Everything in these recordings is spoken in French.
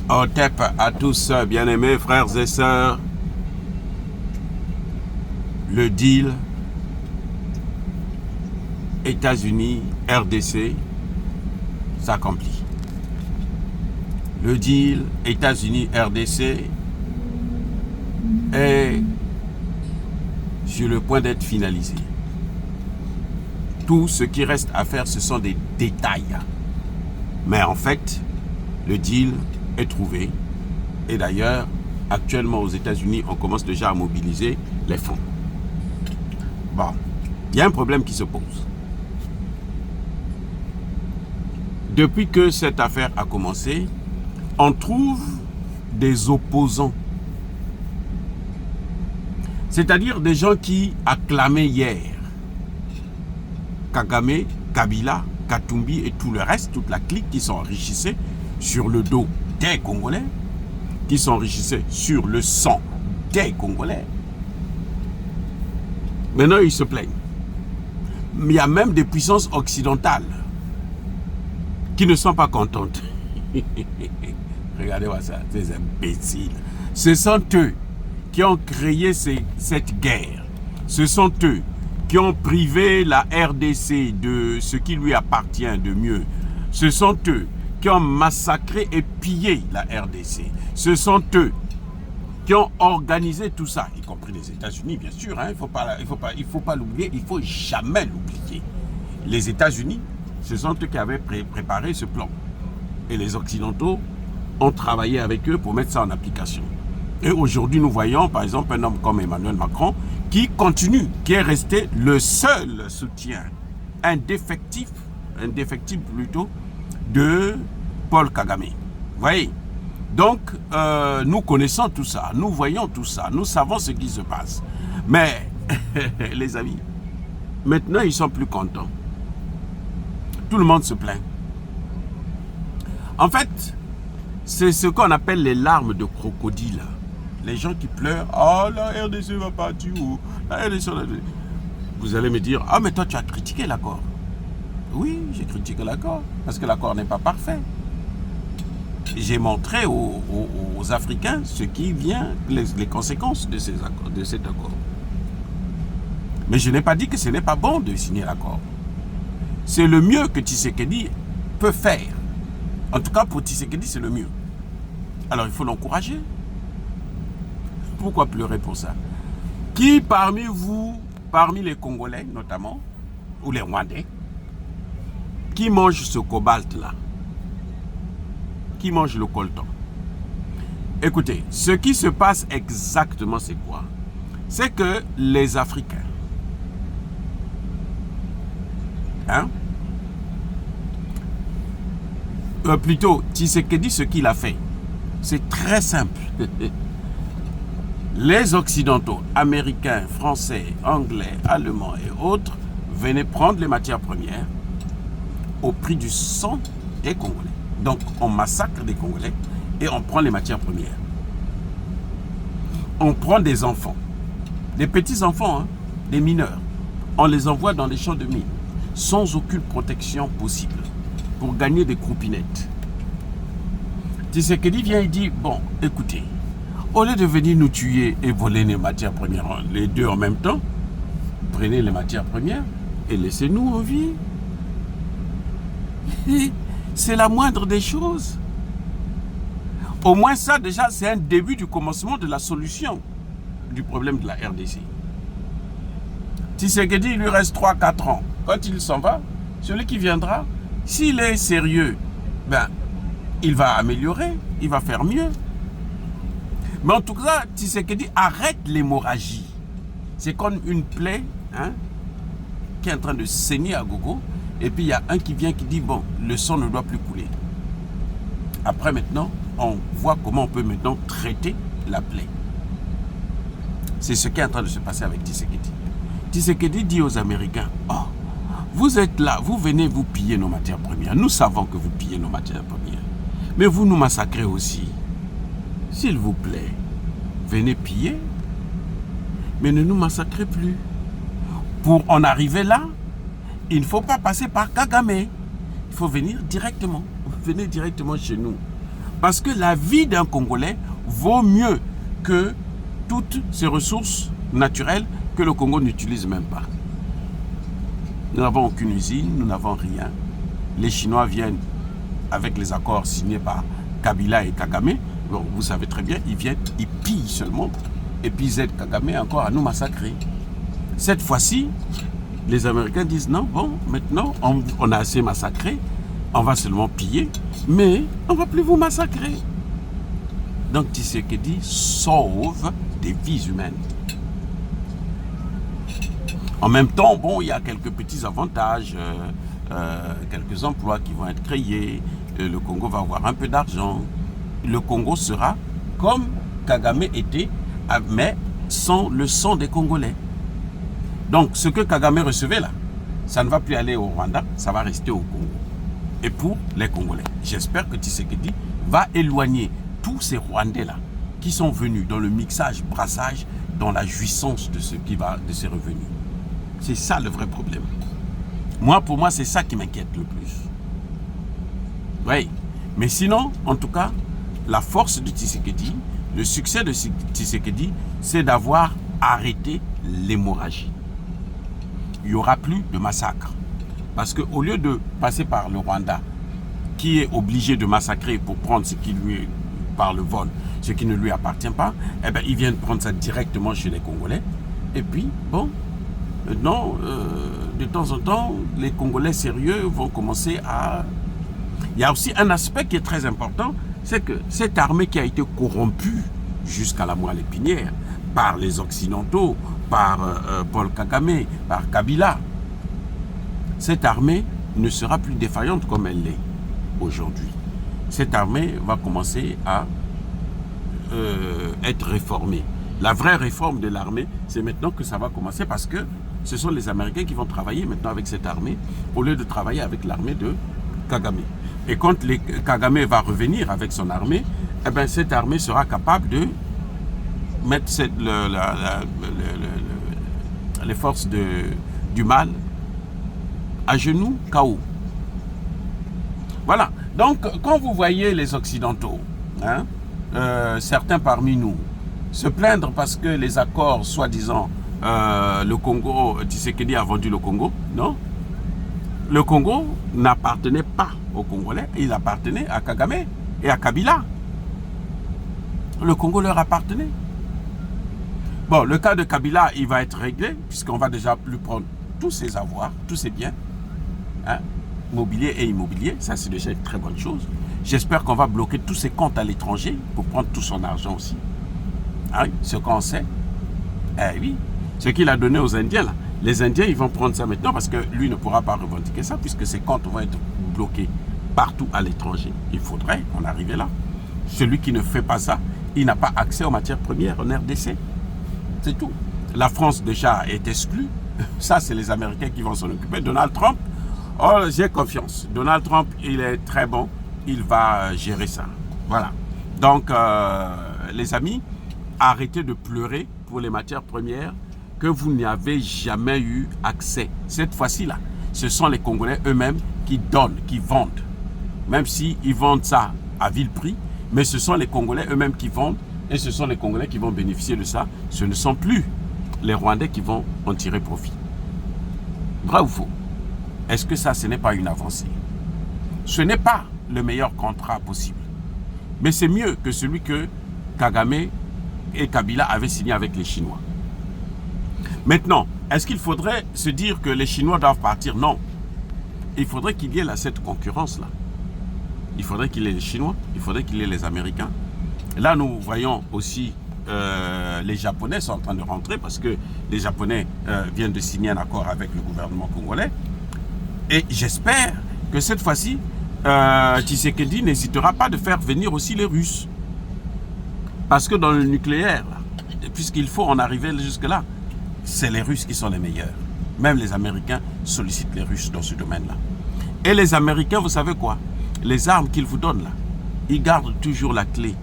Otep à tous, bien-aimés frères et sœurs. Le deal États-Unis, RDC s'accomplit. Le deal États-Unis, RDC est sur le point d'être finalisé. Tout ce qui reste à faire, ce sont des détails. Mais en fait, le deal est trouvé. Et d'ailleurs, actuellement aux États-Unis, on commence déjà à mobiliser les fonds. Bon, il y a un problème qui se pose. Depuis que cette affaire a commencé, on trouve des opposants. C'est-à-dire des gens qui acclamaient hier Kagame, Kabila, Katumbi et tout le reste, toute la clique qui s'enrichissait sur le dos des Congolais, qui s'enrichissait sur le sang des Congolais. Maintenant, ils se plaignent. Mais il y a même des puissances occidentales qui ne sont pas contentes. Regardez-moi ça, ces imbéciles. Ce sont eux qui ont créé cette guerre. Ce sont eux qui ont privé la RDC de ce qui lui appartient de mieux. Ce sont eux qui ont massacré et pillé la RDC. Ce sont eux qui ont organisé tout ça, y compris les États-Unis, bien sûr. Hein, il faut pas l'oublier, il faut jamais l'oublier. Les États-Unis, ce sont eux qui avaient préparé ce plan. Et les Occidentaux ont travaillé avec eux pour mettre ça en application. Et aujourd'hui, nous voyons, par exemple, un homme comme Emmanuel Macron qui continue, qui est resté le seul soutien indéfectible plutôt, de Paul Kagame. Vous voyez? Donc, nous connaissons tout ça, nous voyons tout ça, nous savons ce qui se passe. Mais, les amis, maintenant, ils sont plus contents. Tout le monde se plaint. En fait, c'est ce qu'on appelle les larmes de crocodile. Les gens qui pleurent, oh la RDC va partir où? La RDC, vous allez me dire, ah mais toi tu as critiqué l'accord. Oui, j'ai critiqué l'accord, parce que l'accord n'est pas parfait. J'ai montré aux Africains ce qui vient, les conséquences de cet accord. Mais je n'ai pas dit que ce n'est pas bon de signer l'accord. C'est le mieux que Tshisekedi peut faire. En tout cas, pour Tshisekedi, c'est le mieux. Alors, il faut l'encourager. Pourquoi pleurer pour ça? Qui parmi vous, parmi les Congolais notamment, ou les Rwandais, qui mange ce cobalt-là? Qui mange le coltan? Écoutez, ce qui se passe exactement, c'est quoi? C'est que les Africains, plutôt, Tshisekedi, ce qu'il a fait, c'est très simple. Les Occidentaux, Américains, Français, Anglais, Allemands et autres, venaient prendre les matières premières au prix du sang des Congolais. Donc, on massacre des Congolais et on prend les matières premières. On prend des enfants, des petits-enfants, hein, des mineurs. On les envoie dans les champs de mines, sans aucune protection possible, pour gagner des croupinettes. Tshisekedi vient et dit, bon, écoutez, au lieu de venir nous tuer et voler les matières premières, les deux en même temps, prenez les matières premières et laissez-nous en vie. C'est la moindre des choses. Au moins ça, déjà, c'est un début du commencement de la solution du problème de la RDC. Tshisekedi, il lui reste 3-4 ans. Quand il s'en va, celui qui viendra, s'il est sérieux, ben, il va améliorer, il va faire mieux. Mais en tout cas, Tshisekedi arrête l'hémorragie. C'est comme une plaie, hein, qui est en train de saigner à gogo. Et puis il y a un qui vient qui dit, bon, le sang ne doit plus couler. Après maintenant, on voit comment on peut maintenant traiter la plaie. C'est ce qui est en train de se passer avec Tshisekedi. Tshisekedi dit aux Américains, oh, vous êtes là, vous venez vous piller nos matières premières. Nous savons que vous pillez nos matières premières. Mais vous nous massacrez aussi. S'il vous plaît, venez piller, mais ne nous massacrez plus. Pour en arriver là, il ne faut pas passer par Kagame. Il faut venir directement. Venez directement chez nous. Parce que la vie d'un Congolais vaut mieux que toutes ces ressources naturelles que le Congo n'utilise même pas. Nous n'avons aucune usine, nous n'avons rien. Les Chinois viennent avec les accords signés par Kabila et Kagame. Bon, vous savez très bien, ils viennent, ils pillent seulement. Et puis ils aident Kagame encore à nous massacrer. Cette fois-ci, les Américains disent non, bon, maintenant on a assez massacré, on va seulement piller, mais on ne va plus vous massacrer. Donc Tshisekedi sauve des vies humaines. En même temps, bon, il y a quelques petits avantages, quelques emplois qui vont être créés, le Congo va avoir un peu d'argent. Le Congo sera comme Kagame était, mais sans le sang des Congolais. Donc, ce que Kagame recevait là, ça ne va plus aller au Rwanda, ça va rester au Congo. Et pour les Congolais, j'espère que Tshisekedi va éloigner tous ces Rwandais-là qui sont venus dans le mixage, brassage, dans la jouissance de ce qui va, de ces revenus. C'est ça le vrai problème. Moi, pour moi, c'est ça qui m'inquiète le plus. Oui, mais sinon, en tout cas, la force de Tshisekedi, le succès de Tshisekedi, c'est d'avoir arrêté l'hémorragie. Il n'y aura plus de massacre. Parce qu'au lieu de passer par le Rwanda, qui est obligé de massacrer pour prendre ce qui lui, par le vol, ce qui ne lui appartient pas, eh bien, ils viennent prendre ça directement chez les Congolais. Et puis, bon, maintenant, de temps en temps, les Congolais sérieux vont commencer à... Il y a aussi un aspect qui est très important, c'est que cette armée qui a été corrompue jusqu'à la moelle épinière par les Occidentaux, par Paul Kagame, par Kabila, cette armée ne sera plus défaillante comme elle l'est aujourd'hui. Cette armée va commencer à être réformée. La vraie réforme de l'armée, c'est maintenant que ça va commencer parce que ce sont les Américains qui vont travailler maintenant avec cette armée au lieu de travailler avec l'armée de Kagame. Et quand Kagame va revenir avec son armée, eh bien, cette armée sera capable de mettre les forces du mal à genoux, KO. Voilà. Donc, quand vous voyez les Occidentaux, hein, certains parmi nous, se plaindre parce que les accords, soi-disant, le Congo, Tshisekedi a vendu le Congo, non? Le Congo n'appartenait pas aux Congolais, il appartenait à Kagame et à Kabila. Le Congo leur appartenait. Bon, le cas de Kabila, il va être réglé, puisqu'on va déjà lui prendre tous ses avoirs, tous ses biens, hein, mobilier et immobilier, ça c'est déjà une très bonne chose. J'espère qu'on va bloquer tous ses comptes à l'étranger pour prendre tout son argent aussi. Ah oui, ce qu'on sait, eh oui, ce qu'il a donné aux Indiens là. Les Indiens, ils vont prendre ça maintenant parce que lui ne pourra pas revendiquer ça puisque ses comptes vont être bloqués partout à l'étranger. Il faudrait en arriver là. Celui qui ne fait pas ça, il n'a pas accès aux matières premières en RDC. C'est tout. La France déjà est exclue. Ça, c'est les Américains qui vont s'en occuper. Donald Trump, oh, j'ai confiance. Donald Trump, il est très bon. Il va gérer ça. Voilà. Donc, les amis, arrêtez de pleurer pour les matières premières que vous n'avez jamais eu accès. Cette fois-ci-là, ce sont les Congolais eux-mêmes qui donnent, qui vendent. Même s'ils vendent ça à vil prix, mais ce sont les Congolais eux-mêmes qui vendent et ce sont les Congolais qui vont bénéficier de ça. Ce ne sont plus les Rwandais qui vont en tirer profit. Vrai ou faux? Est-ce que ça, ce n'est pas une avancée? Ce n'est pas le meilleur contrat possible. Mais c'est mieux que celui que Kagame et Kabila avaient signé avec les Chinois. Maintenant, est-ce qu'il faudrait se dire que les Chinois doivent partir? Non. Il faudrait qu'il y ait cette concurrence-là. Il faudrait qu'il y ait les Chinois, il faudrait qu'il y ait les Américains. Là, nous voyons aussi les Japonais sont en train de rentrer parce que les Japonais viennent de signer un accord avec le gouvernement congolais. Et j'espère que cette fois-ci, Tshisekedi n'hésitera pas de faire venir aussi les Russes. Parce que dans le nucléaire, puisqu'il faut en arriver jusque-là, c'est les Russes qui sont les meilleurs. Même les Américains sollicitent les Russes dans ce domaine-là. Et les Américains, vous savez quoi? Les armes qu'ils vous donnent là, ils gardent toujours la clé.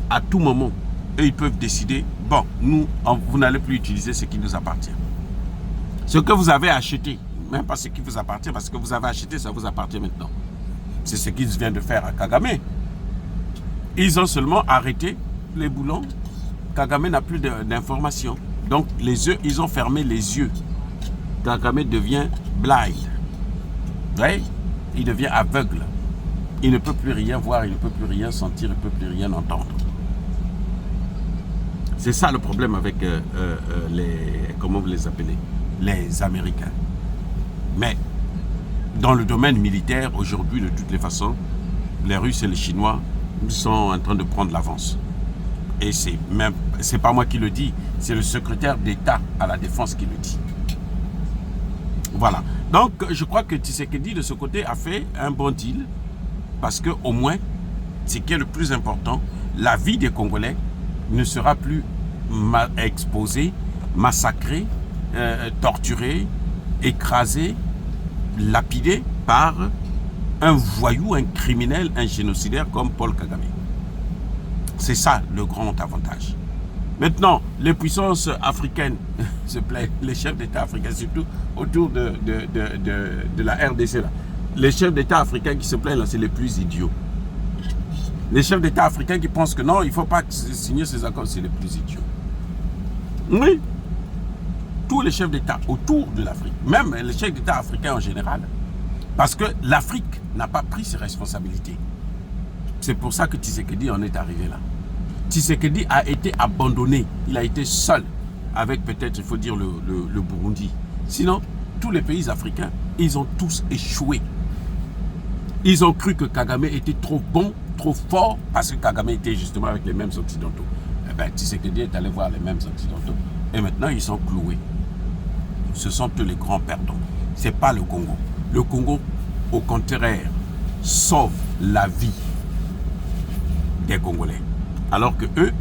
À tout moment. Et ils peuvent décider, bon, nous, vous n'allez plus utiliser ce qui nous appartient. Ce que vous avez acheté, même pas ce qui vous appartient, parce que vous avez acheté, ça vous appartient maintenant. C'est ce qu'ils viennent de faire à Kagame. Ils ont seulement arrêté les boulons. Kagame n'a plus d'informations. Donc ils ont fermé les yeux. Kagame devient blind. Ouais, il devient aveugle. Il ne peut plus rien voir, il ne peut plus rien sentir, il ne peut plus rien entendre. C'est ça le problème avec comment vous les appelez, les Américains. Mais dans le domaine militaire, aujourd'hui, de toutes les façons, les Russes et les Chinois sont en train de prendre l'avance. Et c'est pas moi qui le dis, c'est le secrétaire d'État à la Défense qui le dit. Voilà. Donc, je crois que Tshisekedi, de ce côté, a fait un bon deal. Parce qu'au moins, ce qui est le plus important, la vie des Congolais ne sera plus exposée, massacrée, torturée, écrasée, lapidée par un voyou, un criminel, un génocidaire comme Paul Kagame. C'est ça le grand avantage. Maintenant, les puissances africaines, se plaît, les chefs d'État africains, surtout autour de la RDC, là, les chefs d'État africains qui se plaignent là, c'est les plus idiots. Les chefs d'État africains qui pensent que non, il ne faut pas signer ces accords, c'est les plus idiots. Oui. Tous les chefs d'État autour de l'Afrique, même les chefs d'État africains en général, parce que l'Afrique n'a pas pris ses responsabilités. C'est pour ça que Tshisekedi en est arrivé là. Tshisekedi a été abandonné, il a été seul, avec peut-être, il faut dire, le Burundi. Sinon, tous les pays africains, ils ont tous échoué. Ils ont cru que Kagame était trop bon, trop fort, parce que Kagame était justement avec les mêmes Occidentaux. Eh bien, Tshisekedi est allé voir les mêmes Occidentaux. Et maintenant, ils sont cloués. Ce sont eux les grands perdants. Ce n'est pas le Congo. Le Congo, au contraire, sauve la vie des Congolais. Alors que eux,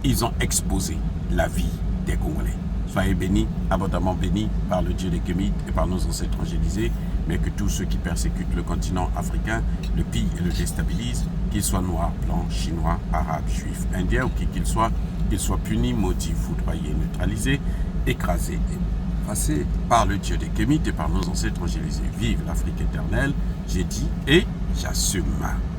ils ont exposé la vie des Congolais. Soyez bénis, abondamment bénis par le Dieu des Kémites et par nos ancêtres angélisés, mais que tous ceux qui persécutent le continent africain le pillent et le déstabilisent, qu'ils soient noirs, blancs, chinois, arabes, juifs, indiens ou qui qu'ils soient punis, maudits, foudroyés, neutralisés, écrasés et passés par le Dieu des Kémites et par nos ancêtres angélisés. Vive l'Afrique éternelle, j'ai dit et j'assume.